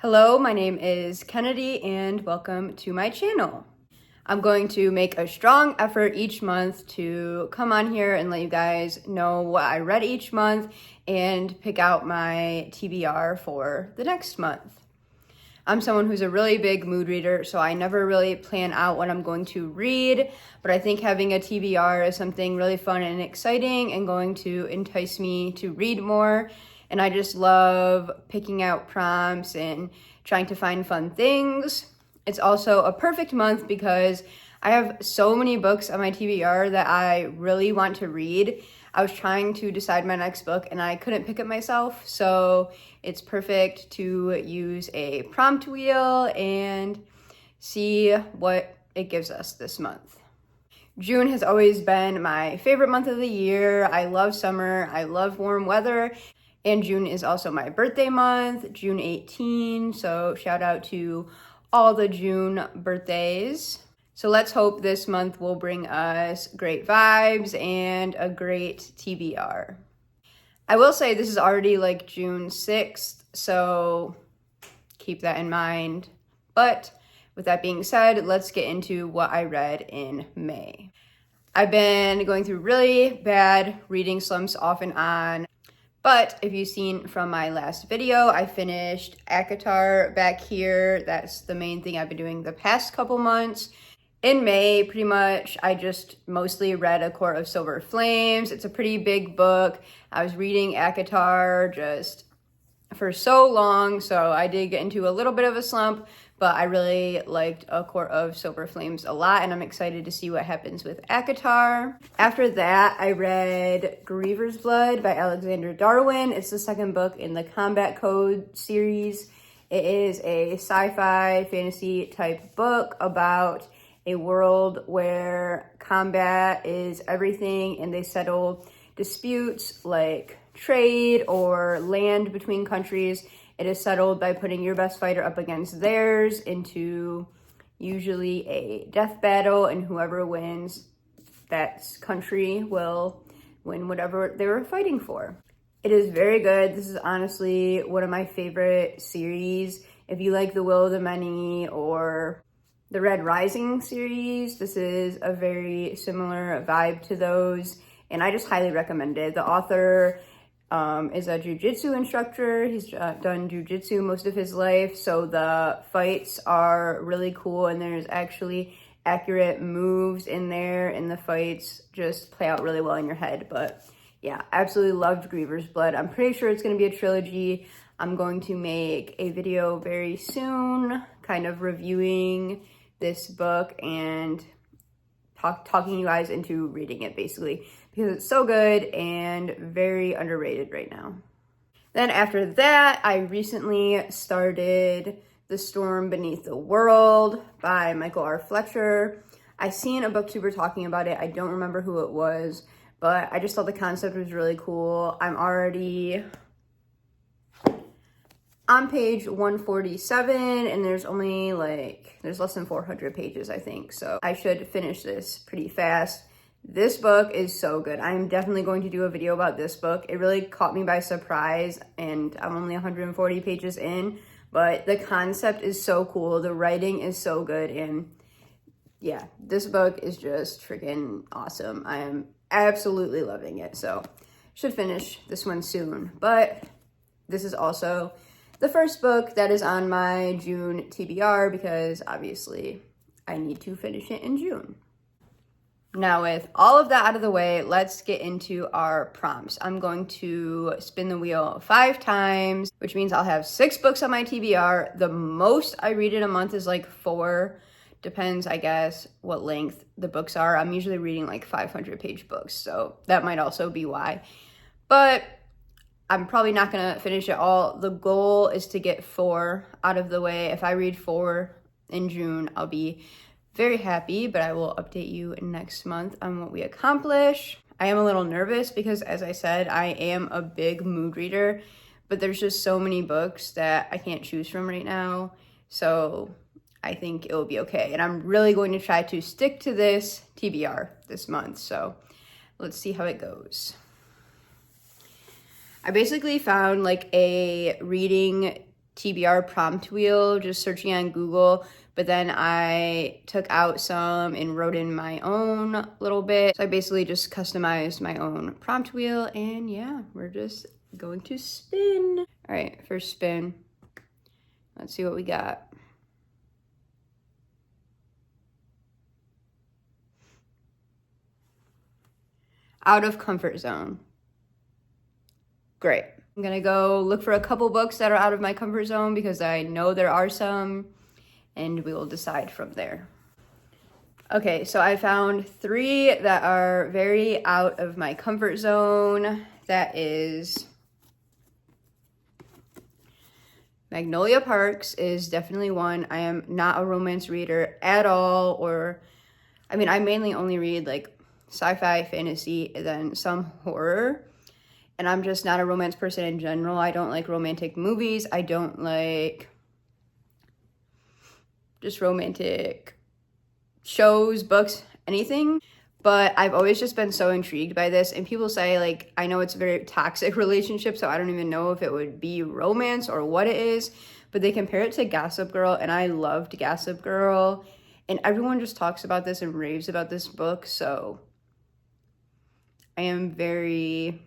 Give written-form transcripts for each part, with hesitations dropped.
Hello, my name is Kennedy and welcome to my channel. I'm going to make a strong effort each month to come on here and let you guys know what I read each month and pick out my TBR for the next month. I'm someone who's a really big mood reader, so I never really plan out what I'm going to read, but I think having a TBR is something really fun and exciting and going to entice me to read more. And I just love picking out prompts and trying to find fun things. It's also a perfect month because I have so many books on my TBR that I really want to read. I was trying to decide my next book and I couldn't pick it myself, so it's perfect to use a prompt wheel and see what it gives us this month. June has always been my favorite month of the year. I love summer, I love warm weather, and June is also my birthday month, June 18, so shout out to all the June birthdays. So let's hope this month will bring us great vibes and a great TBR. I will say this is already like June 6th, so keep that in mind. But with that being said, let's get into what I read in May. I've been going through really bad reading slumps off and on, but if you've seen from my last video, I finished ACOTAR back here. That's the main thing I've been doing the past couple months. In May, pretty much, I just mostly read A Court of Silver Flames. It's a pretty big book. I was reading ACOTAR just for so long, so I did get into a little bit of a slump, but I really liked A Court of Silver Flames a lot, and I'm excited to see what happens with ACOTAR. After that, I read Griever's Blood by Alexander Darwin. It's the second book in the Combat Code series. It is a sci-fi fantasy type book about a world where combat is everything and they settle disputes like trade or land between countries. It is settled by putting your best fighter up against theirs into usually a death battle, and whoever wins, that country will win whatever they were fighting for. It is very good. This is honestly one of my favorite series. If you like The Will of the Many or the Red Rising series, this is a very similar vibe to those, and I just highly recommend it. The author is a jiu-jitsu instructor. He's done jiu-jitsu most of his life, so the fights are really cool, and there's actually accurate moves in there, and the fights just play out really well in your head. But yeah, absolutely loved Griever's Blood. I'm pretty sure it's going to be a trilogy. I'm going to make a video very soon, kind of reviewing this book and talking you guys into reading it, basically, because it's so good and very underrated right now. Then after that, I recently started The Storm Beneath the World by Michael R. Fletcher. I seen a booktuber talking about it. I don't remember who it was, but I just thought the concept was really cool. I'm already on page 147, and there's only there's less than 400 pages, I think. So I should finish this pretty fast. This book is so good. I'm definitely going to do a video about this book. It really caught me by surprise, and I'm only 140 pages in, but the concept is so cool. The writing is so good, and yeah, this book is just freaking awesome. I am absolutely loving it, so should finish this one soon. But this is also the first book that is on my June TBR because obviously I need to finish it in June. Now with all of that out of the way, let's get into our prompts. I'm going to spin the wheel 5 times, which means I'll have 6 books on my TBR. The most I read in a month is like 4. Depends, I guess, what length the books are. I'm usually reading like 500-page books, so that might also be why. But I'm probably not gonna finish it all. The goal is to get 4 out of the way. If I read 4 in June, I'll be very happy, but I will update you next month on what we accomplish. I am a little nervous because, as I said, I am a big mood reader, but there's just so many books that I can't choose from right now. So I think it will be okay. And I'm really going to try to stick to this TBR this month. So let's see how it goes. I basically found like a reading TBR prompt wheel, just searching on Google, but then I took out some and wrote in my own little bit. So I basically just customized my own prompt wheel, and yeah, we're just going to spin. All right, first spin. Let's see what we got. Out of comfort zone. Great. I'm gonna go look for a couple books that are out of my comfort zone because I know there are some, and we will decide from there. Okay, so I found 3 that are very out of my comfort zone. That is Magnolia Parks is definitely one. I am not a romance reader at all, or I mean, I mainly only read like sci-fi, fantasy, and then some horror. And I'm just not a romance person in general. I don't like romantic movies. I don't like just romantic shows, books, anything. But I've always just been so intrigued by this. And people say, like, I know it's a very toxic relationship, so I don't even know if it would be romance or what it is. But they compare it to Gossip Girl, and I loved Gossip Girl. And everyone just talks about this and raves about this book, so I am very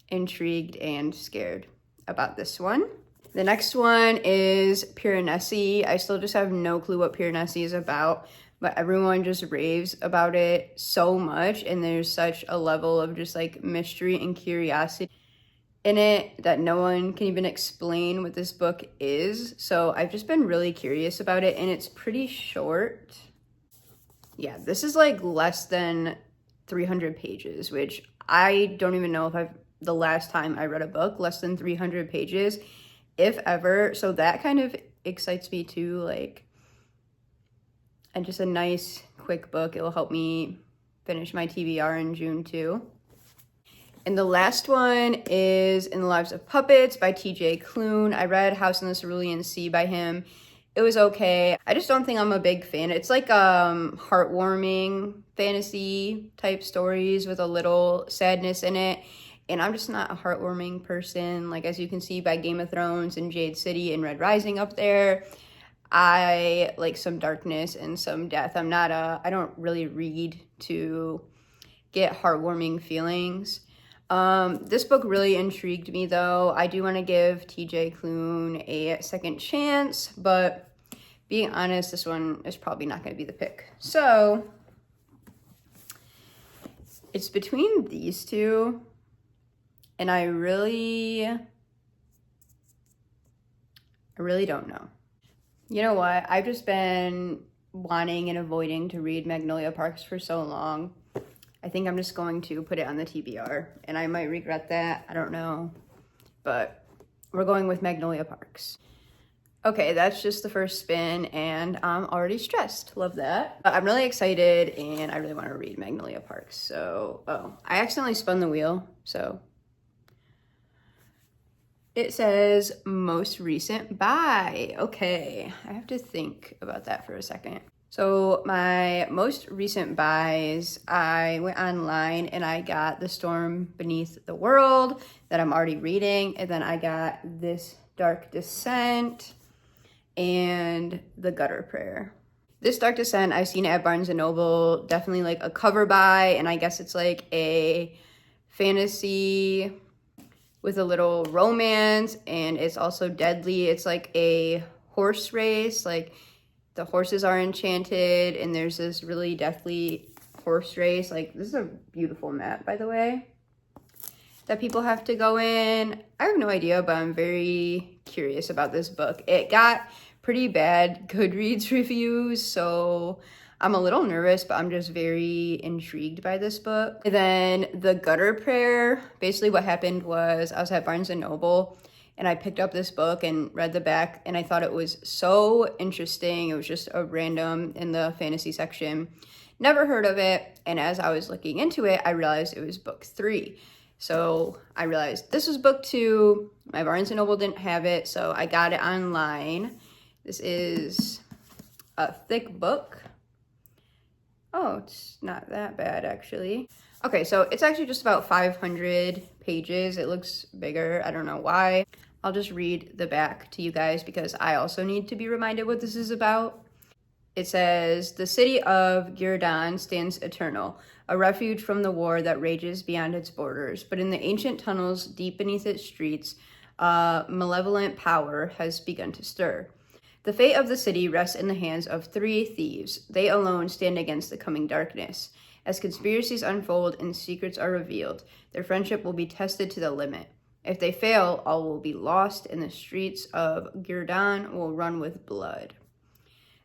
intrigued and scared about this one. The next one is Piranesi. I still just have no clue what Piranesi is about, but everyone just raves about it so much, and there's such a level of just like mystery and curiosity in it that no one can even explain what this book is. So I've just been really curious about it, and it's pretty short. Yeah, this is like less than 300 pages, which I don't even know if the last time I read a book less than 300 pages, if ever. So that kind of excites me too, like, and just a nice quick book. It will help me finish my TBR in June too. And the last one is In the Lives of Puppets by TJ Klune. I read House in the Cerulean Sea by him. It was okay. I just don't think I'm a big fan. It's like heartwarming fantasy type stories with a little sadness in it. And I'm just not a heartwarming person. Like, as you can see by Game of Thrones and Jade City and Red Rising up there, I like some darkness and some death. I don't really read to get heartwarming feelings. This book really intrigued me though. I do want to give TJ Klune a second chance, but being honest, this one is probably not going to be the pick. So it's between these two, and I really don't know. You know what? I've just been wanting and avoiding to read Magnolia Parks for so long. I think I'm just going to put it on the TBR, and I might regret that. I don't know, but we're going with Magnolia Parks. Okay, that's just the first spin, and I'm already stressed. Love that. I'm really excited, and I really want to read Magnolia Parks. So, I accidentally spun the wheel, so it says most recent buy. Okay, I have to think about that for a second. So my most recent buys, I went online and I got The Storm Beneath the World that I'm already reading. And then I got This Dark Descent and The Gutter Prayer. This Dark Descent, I've seen it at Barnes & Noble, definitely like a cover buy. And I guess it's like a fantasy with a little romance, and it's also deadly. It's like a horse race, like the horses are enchanted, and there's this really deathly horse race. Like, this is a beautiful map, by the way, that people have to go in. I have no idea, but I'm very curious about this book. It got pretty bad Goodreads reviews, so I'm a little nervous, but I'm just very intrigued by this book. And then The Gutter Prayer, basically what happened was I was at Barnes & Noble, and I picked up this book and read the back, and I thought it was so interesting. It was just a random in the fantasy section. Never heard of it, and as I was looking into it, I realized it was book 3. So I realized this was book 2. My Barnes & Noble didn't have it, so I got it online. This is a thick book. Oh, it's not that bad, actually. Okay, so it's actually just about 500 pages. It looks bigger. I don't know why. I'll just read the back to you guys because I also need to be reminded what this is about. It says, "The city of Gírdan stands eternal, a refuge from the war that rages beyond its borders. But in the ancient tunnels deep beneath its streets, a malevolent power has begun to stir. The fate of the city rests in the hands of 3 thieves. They alone stand against the coming darkness. As conspiracies unfold and secrets are revealed, their friendship will be tested to the limit. If they fail, all will be lost, and the streets of Gírdan will run with blood."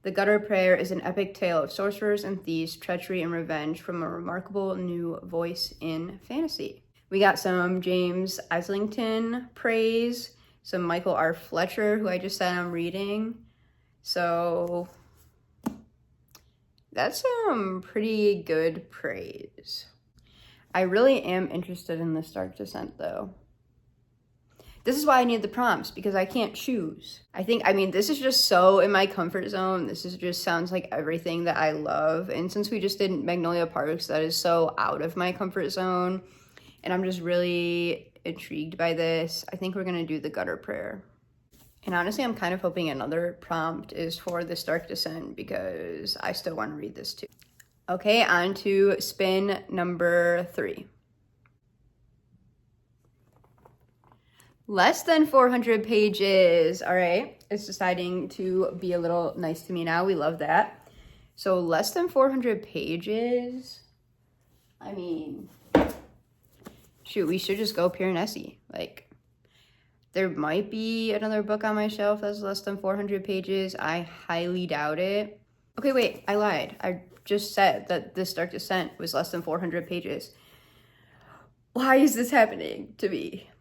The Gutter Prayer is an epic tale of sorcerers and thieves, treachery and revenge from a remarkable new voice in fantasy. We got some James Islington praise, some Michael R. Fletcher, who I just said I'm reading. So that's some pretty good praise. I really am interested in this Dark Descent, though. This is why I need the prompts, because I can't choose. I mean, this is just so in my comfort zone. This is just sounds like everything that I love. And since we just did Magnolia Parks, that is so out of my comfort zone. And I'm just really intrigued by this. I think we're gonna do the Gutter Prayer. And honestly, I'm kind of hoping another prompt is for this Dark Descent because I still want to read this too. Okay, on to spin number 3. Less than 400 pages. All right, it's deciding to be a little nice to me now. We love that. So less than 400 pages. I mean, shoot, we should just go Piranesi. Like, there might be another book on my shelf that's less than 400 pages. I highly doubt it. Okay, wait, I lied. I just said that this Dark Descent was less than 400 pages. Why is this happening to me?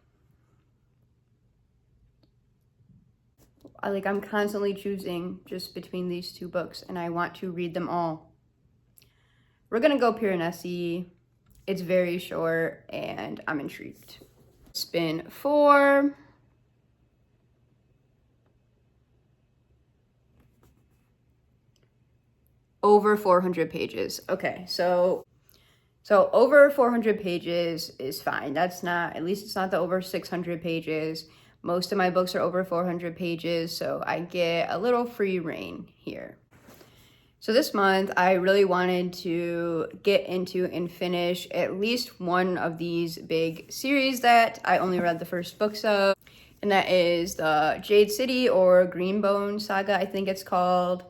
I'm constantly choosing just between these 2 books, and I want to read them all. We're gonna go Piranesi. It's very short, and I'm intrigued. Spin 4. Over 400 pages. Okay, so over 400 pages is fine. That's not, at least it's not the over 600 pages. Most of my books are over 400 pages, so I get a little free reign here. So this month, I really wanted to get into and finish at least one of these big series that I only read the first books of, and that is the Jade City or Greenbone Saga, I think it's called,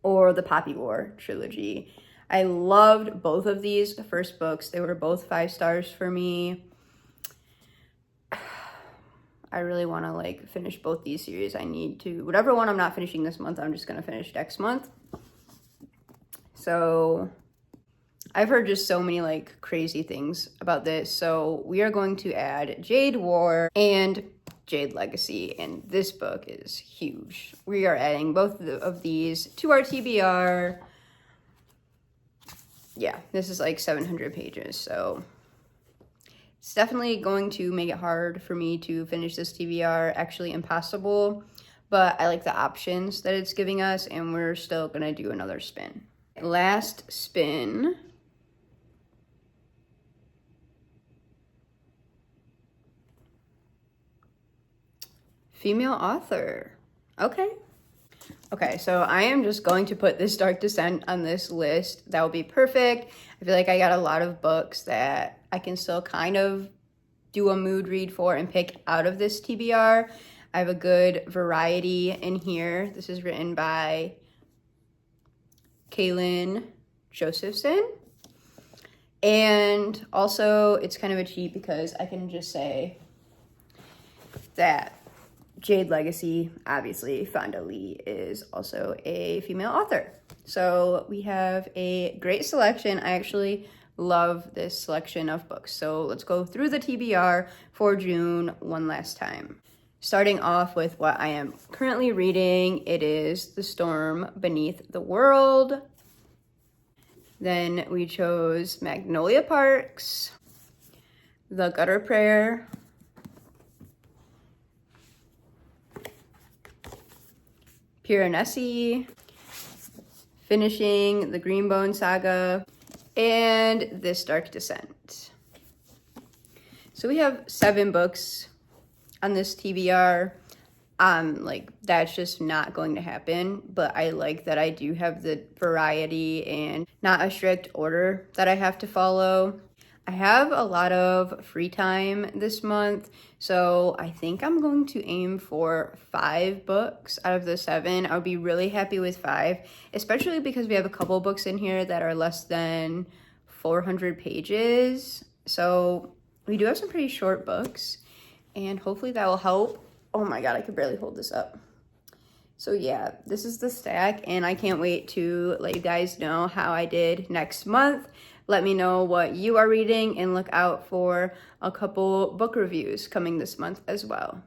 or the Poppy War trilogy. I loved both of these first books. They were both 5 stars for me. I really want to finish both these series. I need to, whatever one I'm not finishing this month, I'm just going to finish next month. So I've heard just so many crazy things about this. So we are going to add Jade War and Jade Legacy, and this book is huge. We are adding both of these to our TBR. Yeah, this is 700 pages, so it's definitely going to make it hard for me to finish this TBR, actually impossible, but I like the options that it's giving us, and we're still gonna do another spin. Last spin. Female author. Okay, so I am just going to put this Dark Descent on this list. That will be perfect. I feel like I got a lot of books that I can still kind of do a mood read for and pick out of this TBR. I have a good variety in here. This is written by Kaylin Josephson. And also, it's kind of a cheat because I can just say that Jade Legacy, obviously, Fonda Lee is also a female author. So we have a great selection. I actually love this selection of books. So let's go through the TBR for June one last time. Starting off with what I am currently reading, it is The Storm Beneath the World. Then we chose Magnolia Parks, The Gutter Prayer, Piranesi, finishing the Greenbone Saga, and this Dark Descent. So we have 7 books on this TBR. Like that's just not going to happen, but I like that I do have the variety and not a strict order that I have to follow. I have a lot of free time this month, so I think I'm going to aim for 5 books out of the 7. I would be really happy with 5, especially because we have a couple books in here that are less than 400 pages. So we do have some pretty short books, and hopefully that will help. Oh my god, I could barely hold this up. So yeah, this is the stack, and I can't wait to let you guys know how I did next month. Let me know what you are reading, and look out for a couple book reviews coming this month as well.